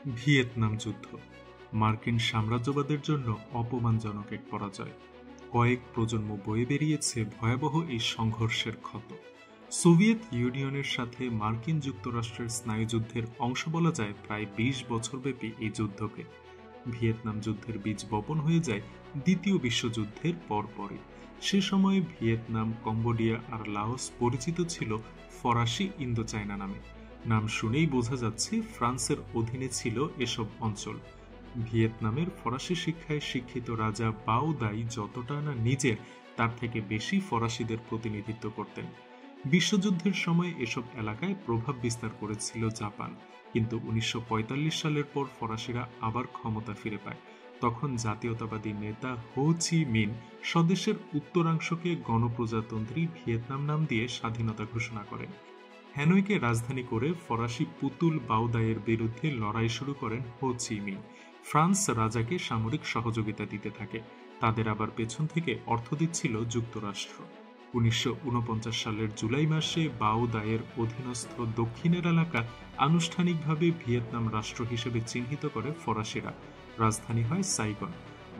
Vietnam যুদ্ধ মার্কিন সাম্রাজ্যবাদের জন্য অপমানজনক এক পরাজয়। কয়েক প্রজন্ম বয়ে বেরিয়েছে ভয়াবহ এই সংঘর্ষের ক্ষত। সোভিয়েত ইউনিয়নের সাথে মার্কিন যুক্তরাষ্ট্রের স্নায়ুযুদ্ধের অংশ বলা যায় প্রায় ২০ বছরব্যাপী এই যুদ্ধকে। ভিয়েতনাম যুদ্ধের বীজ বপন হয়ে যায় দ্বিতীয় বিশ্বযুদ্ধের পরপরই। সে সময়ে ভিয়েতনাম, কম্বোডিয়া আর লাওস পরিচিত ছিল ফরাসি ইন্দোচায়না নামে। নাম শুনেই বোঝা যাচ্ছে ফ্রান্সের অধীনে ছিল এসব অঞ্চল। ভিয়েতনামের ফরাসি শিক্ষায় শিক্ষিত রাজা বাও দাই যতটা না নিজের, তার থেকে বেশি ফরাসিদের প্রতিনিধিত্ব করতেন। বিশ্বযুদ্ধের সময় এসব এলাকায় প্রভাব বিস্তার করেছিল জাপান, কিন্তু ১৯৪৫ সালের পর ফরাসিরা আবার ক্ষমতা ফিরে পায়। তখন জাতীয়তাবাদী নেতা হো চি মিন স্বদেশের উত্তরাংশকে গণপ্রজাতন্ত্রী ভিয়েতনাম নাম দিয়ে স্বাধীনতা ঘোষণা করেন। হ্যানয়কে রাজধানী করে ফরাসি পুতুল বাওদাইয়ের বিরুদ্ধে লড়াই শুরু করেন হো চি মিন। ফ্রান্স রাজাকে সামরিক সহযোগিতা দিতে থাকে, তাদের আবার পেছন থেকে অর্থ দিচ্ছিল যুক্তরাষ্ট্র। ১৯৪৯ সালের জুলাই মাসে বাওদাইয়ের অধীনস্থ দক্ষিণের এলাকা আনুষ্ঠানিকভাবে ভিয়েতনাম রাষ্ট্র হিসেবে চিহ্নিত করে ফরাসিরা। রাজধানী হয় সাইগন।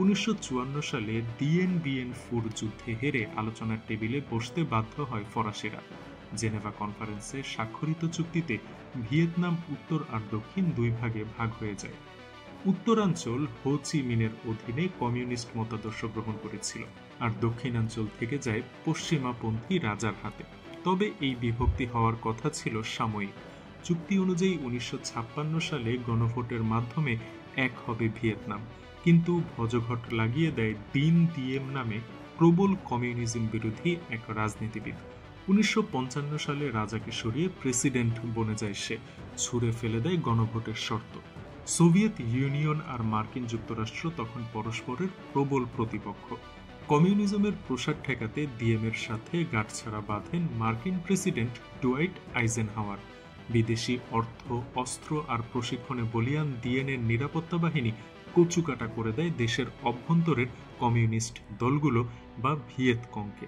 ১৯৫৪ সালে ডিএন বিএন ফুর যুদ্ধে হেরে আলোচনার টেবিলে বসতে বাধ্য হয় ফরাসিরা। জেনেভা কনফারেন্সে স্বাক্ষরিত চুক্তিতে ভিয়েতনাম উত্তর আর দক্ষিণ দুই ভাগে ভাগ হয়ে যায়। উত্তরাঞ্চল হো চি মিনের অধীনে কমিউনিস্ট মতাদর্শ গ্রহণ করেছিল, আর দক্ষিণাঞ্চল থেকে যায় পশ্চিমাপন্থী রাজার হাতে। তবে এই বিভক্তি হওয়ার কথা ছিল সাময়িক। চুক্তি অনুযায়ী ১৯৫৬ সালে গণভোটের মাধ্যমে এক হবে ভিয়েতনাম, কিন্তু ভজঘট লাগিয়ে দেয় দিন দিয়েম নামে প্রবল কমিউনিজম বিরোধী এক রাজনীতিবিদ। ১৯৫৫ সালে রাজাকে সরিয়ে প্রেসিডেন্ট বনে যায় সে, ছুঁড়ে ফেলে দেয় গণভোটের শর্ত। সোভিয়েত ইউনিয়ন আর মার্কিন যুক্তরাষ্ট্র তখন পরস্পরের প্রবল প্রতিপক্ষ। কমিউনিজমের প্রসার ঠেকাতে দিয়েমের সাথে গাঁটছড়া বাঁধেন মার্কিন প্রেসিডেন্ট ডুয়াইট আইজেনহাওয়ার। বিদেশি অর্থ, অস্ত্র আর প্রশিক্ষণে বলীয়ান দিয়েনের নিরাপত্তা বাহিনী কচুকাটা করে দেয় দেশের অভ্যন্তরের কমিউনিস্ট দলগুলো বা ভিয়েতকংকে।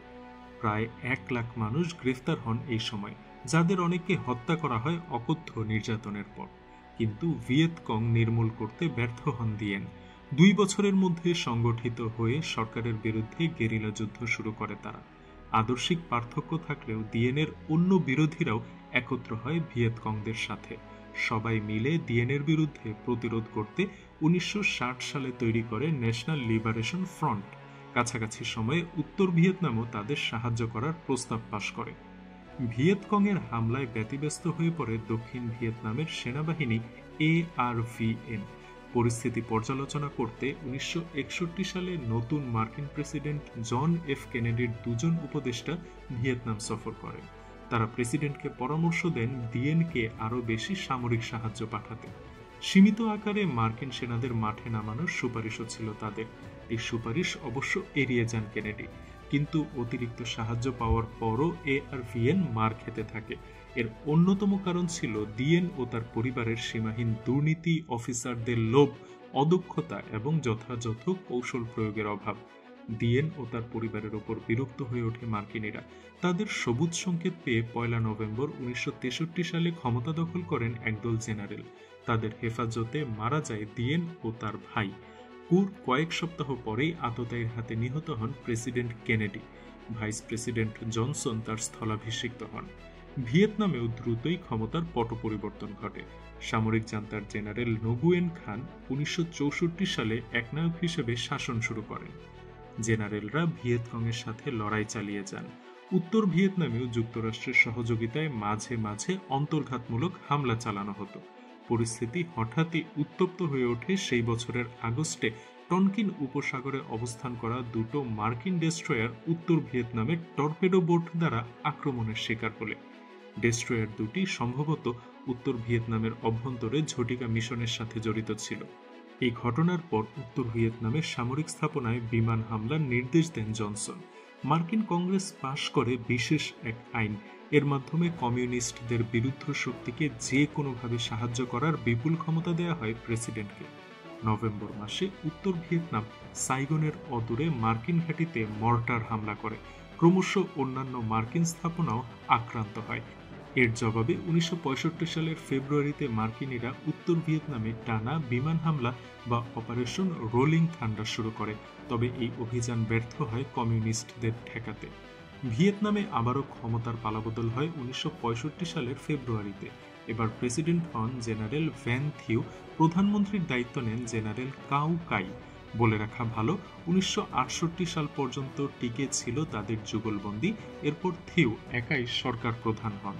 প্রায় ১ লাখ মানুষ গ্রেফতার হন এই সময়, যাদের অনেককে হত্যা করা হয় অকথ্য নির্যাতনের পর। কিন্তু ভিয়েতকং নির্মূল করতে ব্যর্থ হন দিয়েন। ২ বছরের মধ্যে সংগঠিত হয়ে সরকারের বিরুদ্ধে গেরিলা যুদ্ধ শুরু করে তারা। আদর্শিক পার্থক্য থাকলেও দিয়েনের অন্য বিরোধীরাও একত্র হয় ভিয়েতকংদের সাথে। সবাই মিলে দিয়েনের বিরুদ্ধে প্রতিরোধ করতে ১৯৬০ সালে তৈরি করে ন্যাশনাল লিবারেশন ফ্রন্ট। কাছাকাছি সময়ে উত্তর ভিয়েতনামও তাদের সাহায্য করার প্রস্তাব পাশ করে। ভিয়েতকংয়ের হামলায় ব্যতিব্যস্ত হয়ে পড়ে দক্ষিণ ভিয়েতনামের সেনাবাহিনী ARVN। পরিস্থিতি পর্যালোচনা করতে ১৯৬১ সালে নতুন মার্কিন প্রেসিডেন্ট জন এফ কেনেডির ২ জন উপদেষ্টা ভিয়েতনাম সফর করেন। তারা প্রেসিডেন্টকে পরামর্শ দেন ডিএনকে আরও বেশি সামরিক সাহায্য পাঠাতে। সীমিত আকারে মার্কিন সেনাদের মাঠে নামানোর সুপারিশও ছিল তাদের। এই সুপারিশ অবশ্য এড়িয়ে যান কেনেডি, কিন্তু অতিরিক্ত সাহায্য পাওয়ার পরও ARVN মার খেতে থাকে। এর অন্যতম কারণ ছিল ডিএন ও তার পরিবারের সীমাহীন দুর্নীতি, অফিসারদের লোভ, অদক্ষতা এবং যথাযথ কৌশল প্রয়োগের অভাব। ডিএন ও তার পরিবারের ওপর বিরক্ত হয়ে ওঠে মার্কিনীরা। তাদের সবুজ সংকেত পেয়ে ১ নভেম্বর ১৯৬৩ সালে ক্ষমতা দখল করেন একদল জেনারেল। তাদের হেফাজতে মারা যায় ডিএন ও তার ভাই। পুর কয়েক সপ্তাহ পরেই আততায়ীর হাতে নিহত হন president Kennedy. Vice president Johnson তার স্থলাভিষিক্ত হন। ভিয়েতনামেও দ্রুতই ক্ষমতার পট পরিবর্তন ঘটে। সামরিক জান্তার জেনারেল নগুয়েন খান ১৯৬৪ সালে একনায়ক হিসেবে শাসন শুরু করেন। জেনারেলরা ভিয়েতকংয়ের সাথে লড়াই চালিয়ে যান। উত্তর ভিয়েতনামেও যুক্তরাষ্ট্রের সহযোগিতায় মাঝে মাঝে অন্তর্ঘাতমূলক হামলা চালানো হতো। পরিস্থিতি হঠাৎই উত্তপ্ত হয়ে ওঠে সেই বছরের আগস্টে টনকিন উপসাগরে অবস্থান করা ২টো মার্কিন ডেস্ট্রয়ার উত্তর ভিয়েতনামের টর্পেডো বোট দ্বারা আক্রমণের শিকার হলে। ডেস্ট্রয়ার দুটি সম্ভবত উত্তর ভিয়েতনামের অভ্যন্তরে ঝটিকা মিশনের সাথে জড়িত ছিল। এই ঘটনার পর উত্তর ভিয়েতনামের সামরিক স্থাপনায় বিমান হামলার নির্দেশ দেন জনসন। মার্কিন কংগ্রেস পাশ করে বিশেষ এক আইন। এর মাধ্যমে কমিউনিস্টদের বিরুদ্ধ শক্তিকে যে কোনোভাবে সাহায্য করার বিপুল ক্ষমতা দেয়া হয় প্রেসিডেন্টকে। নভেম্বর মাসে উত্তর ভিয়েতনাম সাইগনের অদূরে মার্কিন ঘাঁটিতে মর্টার হামলা করে। ক্রমশ অন্যান্য মার্কিন স্থাপনাও আক্রান্ত হয়। এর জবাবে 1965 সালের ফেব্রুয়ারিতে মার্কিনিরা উত্তর ভিয়েতনামে টানা বিমান হামলা বা অপারেশন রোলিং থান্ডার শুরু করে, তবে এই অভিযান ব্যর্থ হয় কমিউনিস্টদের ঠেকাতে। ভিয়েতনামে আবারও ক্ষমতার পালাবদল হয় 1965 সালের ফেব্রুয়ারিতে। এবার প্রেসিডেন্ট হন জেনারেল ভ্যান থিউ, প্রধানমন্ত্রীর দায়িত্ব নেন জেনারেল কাউ কাই। বলে রাখা ভালো, 1968 সাল পর্যন্ত টিকে ছিল তাদের যুগলবন্দি। এরপর থিউ একাই সরকার প্রধান হন।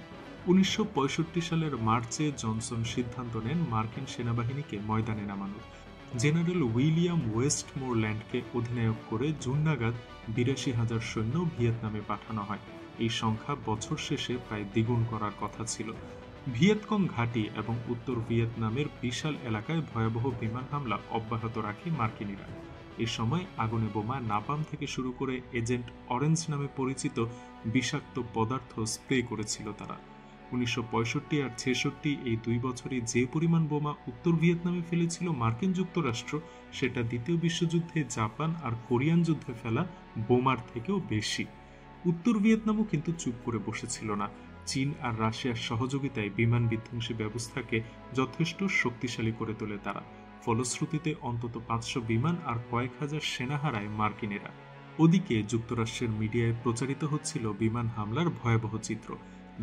1965 সালের মার্চে জনসন সিদ্ধান্ত নেন মার্কিন সেনাবাহিনীকে ময়দানে নামানোর। জেনারেল উইলিয়াম ওয়েস্টমোরল্যান্ডকে অধিনায়ক করে জুন নাগাদ ৮২,০০০ সৈন্য ভিয়েতনামে পাঠানো হয়। এই সংখ্যা বছর শেষে প্রায় দ্বিগুণ করার কথা ছিল। ভিয়েতকং ঘাঁটি এবং উত্তর ভিয়েতনামের বিশাল এলাকায় ভয়াবহ বিমান হামলা অব্যাহত রাখে মার্কিনিরা। এ সময় আগুনে বোমা, নাপাম থেকে শুরু করে এজেন্ট অরেঞ্জ নামে পরিচিত বিষাক্ত পদার্থ স্প্রে করেছিল তারা। 1965 আর 1966 এই 2 বছরে যে পরিমাণ বোমা উত্তর ভিয়েতনামে ফেলেছিল মার্কিন যুক্তরাষ্ট্র, সেটা দ্বিতীয় বিশ্বযুদ্ধে জাপান আর কোরিয়ান যুদ্ধে ফেলা বোমার থেকেও বেশি। উত্তর ভিয়েতনামও কিন্তু চুপ করে বসেছিল না। চীন আর রাশিয়ার সহযোগিতায় বিমান বিধ্বংসী ব্যবস্থাকে যথেষ্ট শক্তিশালী করে তোলে তারা। ফলশ্রুতিতে অন্তত 500 বিমান আর কয়েক হাজার সেনা হারায় মার্কিনেরা। ওদিকে যুক্তরাষ্ট্রের মিডিয়ায় প্রচারিত হচ্ছিল বিমান হামলার ভয়াবহ চিত্র।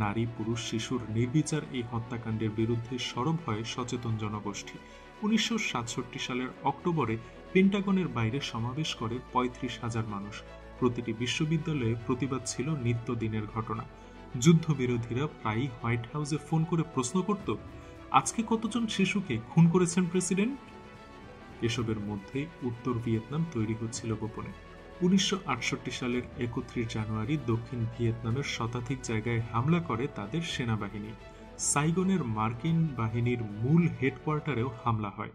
নারী, পুরুষ, শিশুর নির্বিচার এই হত্যাকাণ্ডের বিরুদ্ধে সরব হয় সচেতন জনগোষ্ঠী। 1967 সালের অক্টোবরে পেন্টাগনের বাইরে সমাবেশ করে 35,000 মানুষ। প্রতিটি বিশ্ববিদ্যালয়ে প্রতিবাদ ছিল নিত্যদিনের ঘটনা। যুদ্ধবিরোধীরা প্রায়ই হোয়াইট হাউসে ফোন করে প্রশ্ন করত, আজকে কতজন শিশুকে খুন করেছেন প্রেসিডেন্ট? এসবের মধ্যে উত্তর ভিয়েতনাম তৈরি হচ্ছিল গোপনে। 1968 সালের 31 জানুয়ারি দক্ষিণ ভিয়েতনামের শতাধিক জায়গায় হামলা করে তাদের সেনাবাহিনী। সাইগনের মার্কিন বাহিনীর মূল হেডকোয়ার্টারেও হামলা হয়।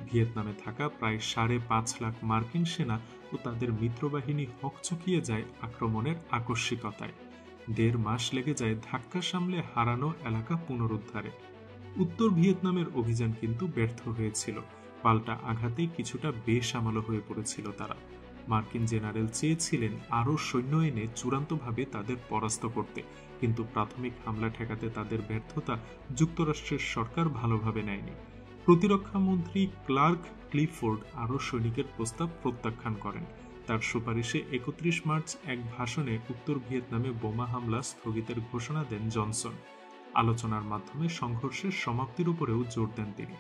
ভিয়েতনামে থাকা প্রায় 5.5 লাখ মার্কিন সেনা ও তাদের মিত্রবাহিনী হকচকিয়ে যায় আক্রমণের আকস্মিকতায়। 1.5 মাস লেগে যায় ধাক্কা সামলে হারানো এলাকা পুনরুদ্ধারে। উত্তর ভিয়েতনামের অভিযান কিন্তু ব্যর্থ হয়েছিল। পাল্টা আঘাতে কিছুটা বেসামাল হয়ে পড়েছিল তারা। মার্কিন জেনারেল চেয়েছিলেন আরও সৈন্য এনে চূড়ান্তভাবে তাদের পরাস্ত করতে, কিন্তু প্রাথমিক হামলা ঠেকাতে তাদের ব্যর্থতা যুক্তরাষ্ট্রের সরকার ভালোভাবে নেয়নি। প্রতিরক্ষা মন্ত্রী ক্লার্ক ক্লিফোর্ড আরও সৈনিকের প্রস্তাব প্রত্যাখ্যান করেন। তার সুপারিশে 31 মার্চ এক ভাষণে উত্তর ভিয়েতনামে বোমা হামলা স্থগিতের ঘোষণা দেন জনসন। আলোচনার মাধ্যমে সংঘর্ষের সমাপ্তির উপরেও জোর দেন তিনি।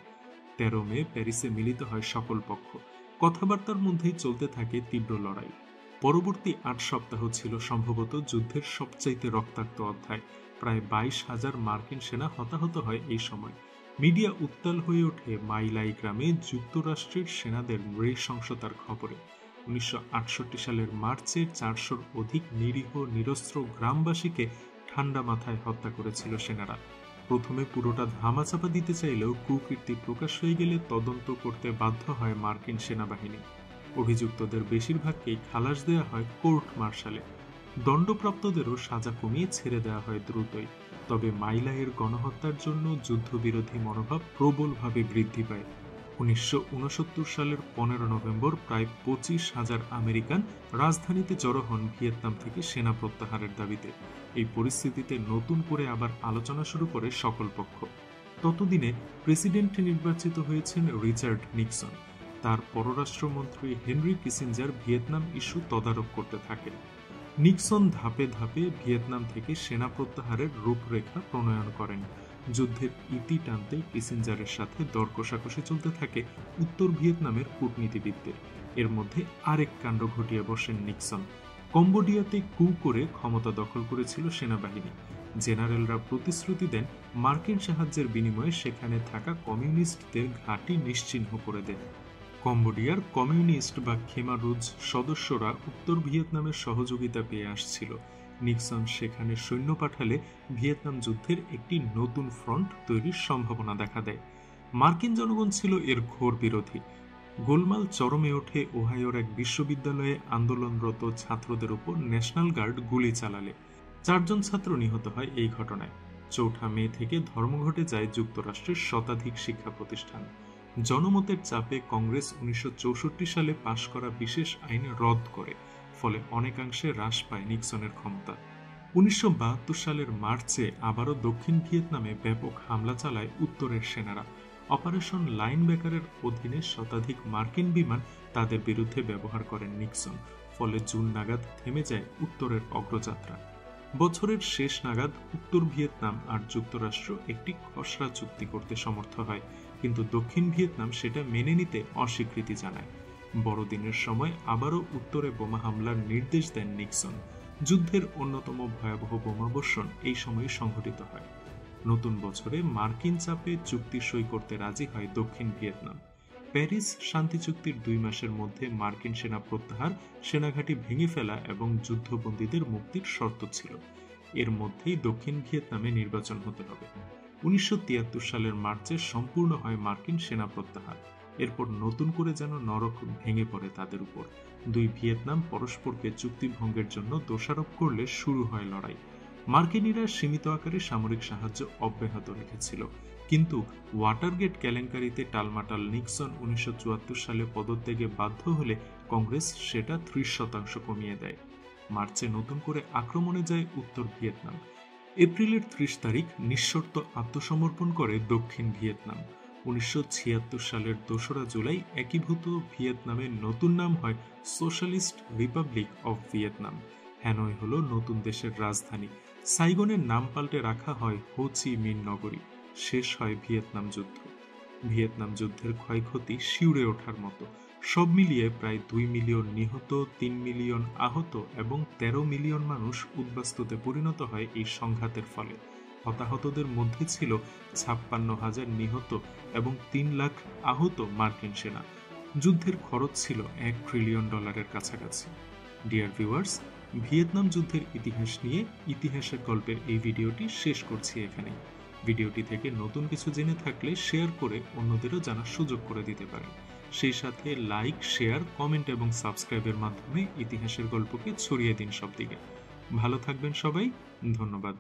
13 মে প্যারিসে মিলিত হয় সকল পক্ষ। কথাবার্তার মধ্যেই চলতে থাকে তীব্র লড়াই। পরবর্তী 8 সপ্তাহ ছিল সম্ভবত যুদ্ধের সবচাইতে রক্তাক্ত অধ্যায়। প্রায় 22,000 মার্কিন সেনা হতাহত হয় এই সময়। মিডিয়া উত্তাল হয়ে ওঠে মাইলাই গ্রামে যুক্তরাষ্ট্রের সেনাদের নৃশংসতার খবরে। 1968 সালের মার্চে 400-র অধিক নিরীহ নিরস্ত্র গ্রামবাসীকে ঠান্ডা মাথায় হত্যা করেছিল সেনারা। প্রথমে পুরোটা ধামাচাপা দিতে চাইলেও কুকীর্তি প্রকাশ হয়ে গেলে তদন্ত করতে বাধ্য হয় মার্কিন সেনাবাহিনী। অভিযুক্তদের বেশিরভাগকেই খালাস দেয়া হয় কোর্ট মার্শালে। দণ্ডপ্রাপ্তদেরও সাজা কমিয়ে ছেড়ে দেওয়া হয় দ্রুতই। তবে মাইলাইয়ের গণহত্যার জন্য যুদ্ধবিরোধী মনোভাব প্রবলভাবে বৃদ্ধি পায়। 1969 সালের 15 নভেম্বর প্রায় 25,000 আমেরিকান রাজধানীতে জড়ো হন ভিয়েতনাম থেকে সেনা প্রত্যাহারের দাবিতে। এই পরিস্থিতিতে নতুন করে আবার আলোচনা শুরু করে সকল পক্ষ। ততদিনে প্রেসিডেন্ট নির্বাচিত হয়েছেন রিচার্ড নিক্সন। তার পররাষ্ট্রমন্ত্রী হেনরি কিসিঞ্জার ভিয়েতনাম ইস্যু তদারক করতে থাকেন। নিক্সন ধাপে ধাপে ভিয়েতনাম থেকে সেনা প্রত্যাহারের রূপরেখা প্রণয়ন করেন। যুদ্ধের ইতি টানতে কিসিঞ্জারের সাথে দর কষাকষি চলতে থাকে উত্তর ভিয়েতনামের কূটনীতিবিদদের। এর মধ্যে আরেক কাণ্ড ঘটিয়ে বসেন নিক্সন। কম্বোডিয়াতে কু করে ক্ষমতা দখল করেছিল সেনাবাহিনী। জেনারেলরা প্রতিশ্রুতি দেন মার্কিন সাহায্যের বিনিময়ে সেখানে থাকা কমিউনিস্টদের ঘাঁটি নিশ্চিহ্ন করে দেন। কম্বোডিয়ার কমিউনিস্ট বা খেমারুজ সদস্যরা উত্তর ভিয়েতনামের সহযোগিতা পেয়ে আসছিল। নিক্সন সেখানে সৈন্য পাঠালে ভিয়েতনাম যুদ্ধের একটি নতুন ফ্রন্ট তৈরির সম্ভাবনা দেখা দেয়। মার্কিন জনগণ ছিল এর ঘোর বিরোধী। গোলমাল চরমে ওঠে ওহাইওর এক বিশ্ববিদ্যালয়ে আন্দোলনরত ছাত্রদের উপর ন্যাশনাল গার্ড গুলি চালালে। 4 জন ছাত্র নিহত হয় এই ঘটনায়। 4 মে থেকে ধর্মঘটে যায় যুক্তরাষ্ট্রের শতাধিক শিক্ষা প্রতিষ্ঠান। জনমতের চাপে কংগ্রেস 1964 সালে পাশ করা বিশেষ আইন রদ করে, ফলে অনেকাংশে হ্রাস পায় নিক্সনের ক্ষমতা। 1972 সালের মার্চে আবারও দক্ষিণ ভিয়েতনামে ব্যাপক হামলা চালায় উত্তরের সেনারা। অপারেশন লাইনব্যাকারের অধীনে শতাধিক মার্কিন বিমান তাদের বিরুদ্ধে ব্যবহার করেন নিক্সন। ফলে জুন নাগাদ থেমে যায় উত্তরের অগ্রযাত্রা। বছরের শেষ নাগাদ উত্তর ভিয়েতনাম আর যুক্তরাষ্ট্র একটি খসড়া চুক্তি করতে সমর্থ হয়, কিন্তু দক্ষিণ ভিয়েতনাম সেটা মেনে নিতে অস্বীকৃতি জানায়। বড়দিনের সময় আবারও উত্তরে বোমা হামলার নির্দেশ দেন নিক্সন। যুদ্ধের অন্যতম ভয়াবহ বোমাবর্ষণ এই সময়ে সংঘটিত হয়। নতুন বছরে মার্কিন চাপে চুক্তি সই করতে রাজি হয় দক্ষিণ ভিয়েতনাম। প্যারিস শান্তি চুক্তির 2 মাসের মধ্যে মার্কিন সেনা প্রত্যাহার, সেনাঘাঁটি ভেঙে ফেলা এবং যুদ্ধবন্দীদের মুক্তির শর্ত ছিল। এর মধ্যেই দক্ষিণ ভিয়েতনামে নির্বাচন হতে হবে। 1973 সালের মার্চে সম্পূর্ণ হয় মার্কিন সেনা প্রত্যাহার। এরপর নতুন করে যেন নরক ভেঙে পড়ে তাদের উপর। দুই ভিয়েতনাম পরস্পরকে চুক্তি ভঙ্গের জন্য দোষারোপ করলে শুরু হয় লড়াই। মার্কিনিরা সীমিত আকারে সামরিক সাহায্য অব্যাহত রেখেছিল, কিন্তু ওয়াটারগেট কেলেঙ্কারিতে টালমাটাল নিক্সন 1974 সালে পদত্যাগে বাধ্য হলে কংগ্রেস সেটা 30% কমিয়ে দেয়। মার্চে নতুন করে আক্রমণে যায় উত্তর ভিয়েতনাম। এপ্রিলের 30 তারিখ নিঃশর্ত আত্মসমর্পণ করে দক্ষিণ ভিয়েতনাম। 1976 সালের 2রা জুলাই একীভূত ভিয়েতনামের নতুন নাম হয় socialist Republic of Vietnam. Hanoi হলো নতুন দেশের রাজধানী। সাইগনের নাম পাল্টে রাখা হয় হো চি মিন নগরী। শেষ হয় ভিয়েতনাম যুদ্ধ। ভিয়েতনাম যুদ্ধের ক্ষয়ক্ষতি শিউরে ওঠার মতো। সব মিলিয়ে প্রায় 2 মিলিয়ন নিহত, 3 মিলিয়ন আহত এবং 13 মিলিয়ন মানুষ উদ্বাস্তুতে পরিণত হয় এই সংঘাতের ফলে। হতাহতদের মধ্যে ছিল 56,000 নিহত এবং 3 লাখ আহত মার্কিন সেনা। যুদ্ধের খরচ ছিল $1 ট্রিলিয়ন কাছাকাছি। ডিয়ার ভিউয়ার্স, ভিয়েতনাম যুদ্ধের ইতিহাস নিয়ে ইতিহাসের গল্পের এই ভিডিওটি শেষ করছি এখানে। ভিডিওটি থেকে নতুন কিছু জেনে থাকলে শেয়ার করে অন্যদেরও জানার সুযোগ করে দিতে পারেন। সেই সাথে লাইক, শেয়ার, কমেন্ট এবং সাবস্ক্রাইবের মাধ্যমে ইতিহাসের গল্পকে ছড়িয়ে দিন সব দিকে। ভালো থাকবেন সবাই, ধন্যবাদ।